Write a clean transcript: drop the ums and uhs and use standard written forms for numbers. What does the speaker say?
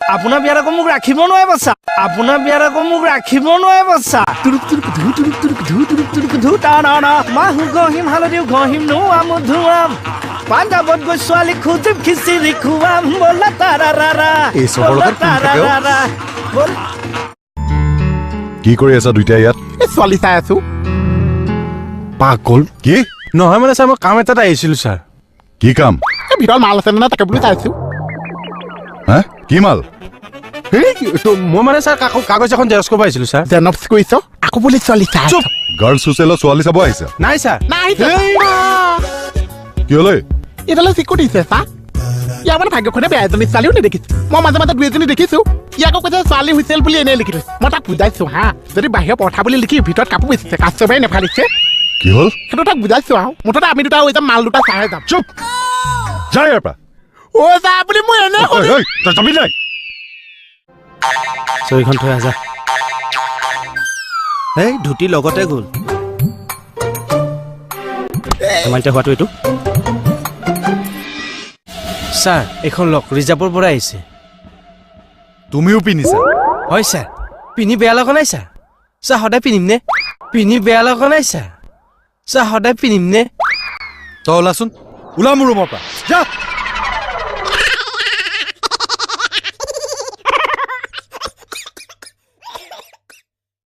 আপোনাৰ বিয়াত আকৌ মোক ৰাখিব নোৱাৰে বাচ্চা আপোনাৰ বিয়াত আকৌ মোক ৰাখিব নোৱাৰে বাচ্চা মাহু গহিম হালধি ঘহিম নোৱাম ধুৱাম পাঞ্জাবত গৈ ছোৱালী খুজিম খিচিৰি খুৱাম বলা তাৰাৰা কি কৰি আছা দুইটা ইয়াত ছোৱালী চাই আছো পাগল কি নহয় মানে ছাৰ মই কাম এটাত আহিছিলোঁ ছাৰ কি কাম ভিতৰত মাল আছে নে তাকে বুলি চাইছো হা কি মাল মই মানে ছাৰ কাগজ এখন জেৰক্স কৰিব আহিছিলোঁ ছাৰ জেনপছ কৰিছ আকৌ বুলি ছোৱালী চাই আছো গাৰ্লছ হোষ্টেলত ছোৱালী চাব আহিছা নাই ছাৰ নাই কি হলে এইডালে চিকু দিছে চা ইয়াৰ মানে ভাগ্যখনে বেয়া এজনী ছোৱালীও নেদেখিছো মই মাজে মাজে দুই এজনী দেখিছো ইয়াকো কৈছে ছোৱালী হুইচেল বুলি এনেই লিখি থৈছে মই তাক বুজাইছো হা যদি বাহিৰৰ পৰঠা বুলি লিখি ভিতৰত কাপোৰ বেচিছে কাষ্টমাৰে নেফালিছে কি হ'ল সেইটো তাক বুজাইছো আৰু মুঠতে আমি দুটা হৈ যাম মাল দুটা চাই যাম চুপ যা ইয়াৰ পৰা অ যা বুলি মই এনে তই যাবি নাই চকীখন থৈ আছা এই ধুতি লগতে গ'ল তোমাৰ এতিয়া হোৱাটো এইটো ছাৰ এইখন লওক ৰিজাৰ্ভৰ পৰা আহিছে তুমিও পিন্ধিছা হয় ছাৰ পিন্ধি বেয়া লগা নাই ছাৰ ছাৰ সদায় পিন্ধিম নে পিন্ধি বেয়া লগা নাই ছাৰ ছাৰ সদায় পিন্ধিম নে তই ওলাচোন ওলা মোৰ ৰুমৰ পৰা যা